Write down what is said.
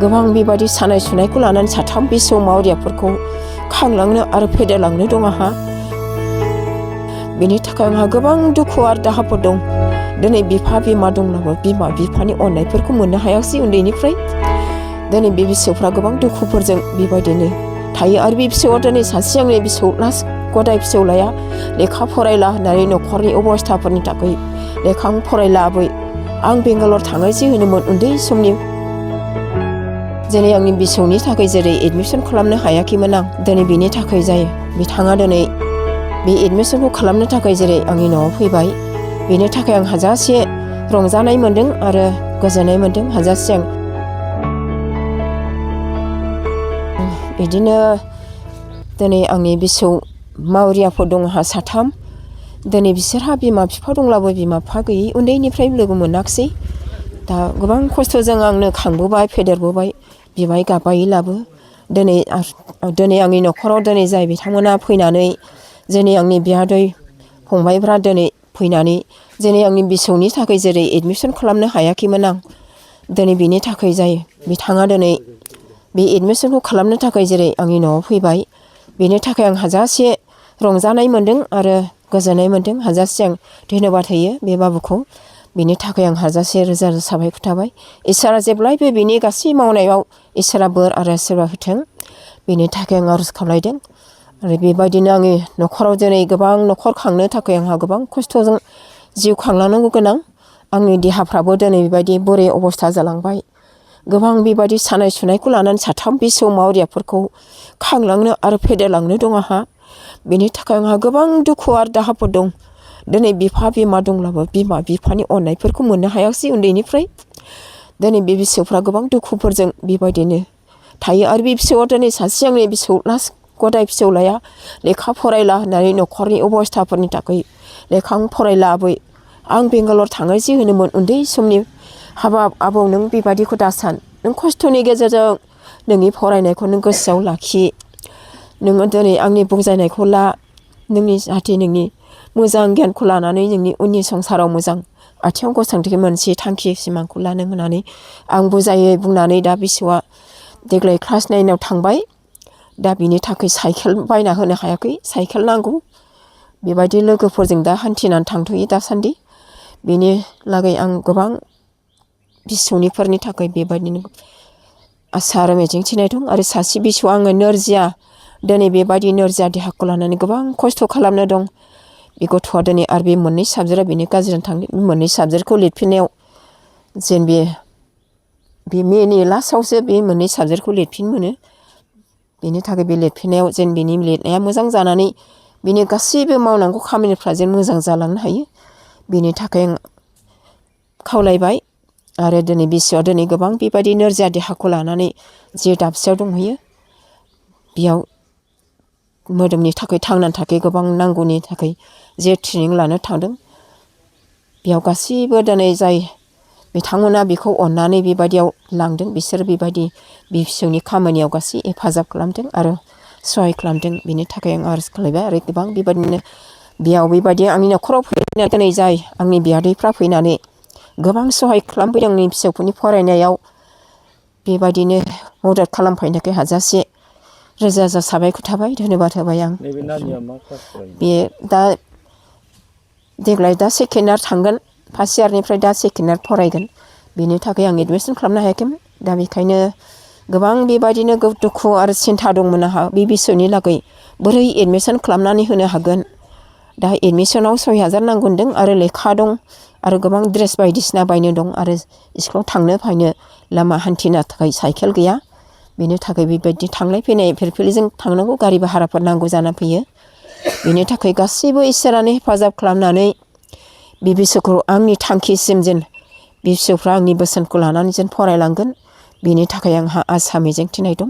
गोबां बेबायदि सानाय सुनायखौ लानानै साथाम फिसौ मावरियाफोरखौ खांलांनो आरो फेदेरलांनो दं आंहा। बेनि थाखाय आंहा गोबां दुखु आरो दाहाफोर दं। दिनै बिफा बिमा दंब्लाबो बिमा बिफानि अननायफोरखौ मोननो हायाखिसै उन्दैनिफ्राय। दिनै बे फिसौफ्रा गोबां दुखुफोरजों बेबायदिनो थायो आरो बे फिसौआ दिनै सासे आंनि फिसौ लास्ट गदाय फिसौलाया लेखा फरायला होननानै न'खरनि अबस्थाफोरनि थाखाय लेखा फरायलाबै आं बेंगालर थांनायसै होनोमोन उन्दै समनि। दिनै आंनि फिसौनि थाखाय जेरै एडमिसन खालामनो हायाखैमोन आं, दिनै बेनि थाखाय जायो बिथाङा दिनै बे एडमिसनखौ खालामनो थाखाय जेरै आंनि न'आव फैबाय, बेनि थाखाय आं हाजासे रंजानाय मोन्दों आरो गोजोननाय मोन्दों। हाजासे आं बिदिनो दिनै आंनि फिसौ मावरियाफोर दं आंहा साथाम। दिनै बिसोरहा बिमा बिफा दंब्लाबो बिमा बिफा गैयै उन्दैनिफ्राय लोगो मोनाखिसै। दा गोबां खस्थ'जों आंनो खांबोबाय फेदेरबोबाय बिबाय गाबायलाबो। दिनै आंनि न'खराव दिनै जाय बिथांमोना फैनानै दिनै आंनि बियादै फंबायफ्रा दिनै फैनानै दिनै आंनि फिसौनि थाखाय जेरै एडमिसन खालामनो हायाखैमोन आं, दिनै बेनि थाखाय जायो बिथाङा दिनै बे एडमिसनखौ खालामनो थाखाय जेरै आंनि न'आव फैबाय, बेनि थाखाय आं हाजासे रंजानाय मोन्दों आरो गोजोननाय मोन्दों। हाजासे आं धन्यबाद होयो बे बाबुखौ। बेनि थाखाय आं हाजासे रोजा रोजा साबायखर थाबाय। इसोरा जेब्लायबो बिनि गासै मावनायाव इसोरा बोर आरो आशीर्बाद होथों, बेनि थाखाय आं आरज खालामदों। आरो बेबायदिनो आंनि न'खराव दिनै गोबां न'खर खांनो थाखाय आंहा गोबां खस्थ'जों जिउ खांलांनांगौ गोनां। आंनि देहाफ्राबो दिनै बेबायदि बोरै अबस्था जालांबाय। गोबां बेबायदि सानाय सुनायखौ लानानै साथाम फिसौ मावरियाफोरखौ खांलांनो आरो फेदेरलांनो दं आंहा। बेनि थाखाय आंहा गोबां दुखु आरो दाहाफोर दं। दिनै बिफा बिमा दंब्लाबो बिमा बिफानि अननायफोरखौ मोननो हायाखिसै उन्दैनिफ्राय। दिनै बे फिसौफ्रा गोबां दुखुफोरजों बेबायदिनो थायो आरो बे फिसौआ दिनै सासे आंनि फिसौ लास्ट गदाय फिसौलाया लेखा फरायला होननानै न'खरनि अबस्थाफोरनि थाखाय लेखा फरायलाबै आं बेंगालर थांनायसै होनोमोन उन्दै समनि। हाबाब आबौ नों बेबायदिखौ दासान, नों खस्थ'नि गेजेरजों नोंनि फरायनायखौ नों गोसोआव लाखि, नोङो दिनै आंनि बुजायनायखौ ला, नोंनि जाहाथे नोंनि मोजां गियानखौ लानानै नोंनि उननि संसाराव मोजां आथिङाव गसंथेनो मोनसे थांखि सिमांखौ लानो होननानै आं बुजायै बुंनानै दा फिसौआ देग्लाय क्लास 9आव थांबाय। दा बिनि थाखाय साइकेल बायना होनो हायाखै, साइकेल नांगौ। बेबायदि लोगोफोरजों दा हान्थिनानै थांथ'यो दासान्दि। बेनि लागै आं गोबां फिसौनिफोरनि थाखाय बेबायदिनो आसा आरो मिजिं थिनाय दं। आरो सासे फिसौ आङो नोरजिया, दिनै बेबायदि नोरजिया देहाखौ लानानै गोबां खस्थ' खालामनो दं। बे गथ'आ दिनै आरो बे मोननै साबजेक्टआ बेनि गाज्रिजों थांदों। बे मोननै साबजेक्टखौ लिरफिननायाव जेन बे मेनि लास्टआवसो बे मोननै साबजेक्टखौ लिरफिन मोनो। बेनि थाखाय बे लिरफिननायाव जेन बेनि लिरनाया मोजां जानानै बिनि गासैबो मावनांगौ खामानिफ्रा जेन मोजां जालांनो हायो, बेनि थाखाय आं खावलायबाय। आरो दिनै बिसोआ दिनै गोबां बेबायदि नोरजिया देहाखौ लानानै जे दाबसेयाव दंहैयो, बेयाव मोदोमनि थाखाय थांनानै थाखाय गोबां नांगौनि थाखाय जे ट्रेनिं लानो थांदों, बेयाव गासैबो दिनै जाय बिथांमोना बेखौ अननानै बेबायदियाव लांदों, बिसोर बेबायदि फिसौनि खामानियाव गासै हेफाजाब खालामदों आरो सहाय खालामदों। बेनि थाखाय आं आरज खालामबाय। आरो गोबां बेबायदिनो बेयाव बेबायदि आंनि न'खराव फैनानै दिनै जाय आंनि बियादैफ्रा फैनानै गोबां सहाय खालामफैदों आंनि फिसौफोरनि फरायनायाव, बेबायदिनो मदद खालामफैनायखाय हाजासे रोजा रोजा साबायखर थाबाय, धन्यबाद होबाय आं। बे दा देग्लाय दा सेकेन्ड इयार थांगोन, फार्स्ट इयारनिफ्राय दा सेकेन्ड इयार फरायगोन। बेनि थाखाय आं एडमिसन खालामनो हायाखैमोन। दा बेखायनो गोबां बेबायदिनो दुखु आरो सिन्था दंमोन आंहा बे बिसौनि लागै बोरै एडमिसन खालामनानै होनो हागोन। दा एडमिसनाव 6,000 नांगौ होनदों आरो लेखा दं आरो गोबां ड्रेस बायदिसिना बायनो दं आरो स्कुलाव थांनो फैनो लामा हान्थिनो थाखाय साइकेल गैया। बेनि थाखाय बेबायदि थांलाय फैनाय फिरफिलिजों थांनांगौ, गारि भाराफोर नांगौ जाना फैयो। बेनि थाखाय गासैबो इसोरानो हेफाजाब खालामनानै बे बिसौखौ आंनि थांखिसिम जेन बे फिसौफ्रा आंनि बोसोनखौ लानानै जेन फरायलांगोन, बेनि थाखाय आंहा आसा मिजिं थिनाय दं।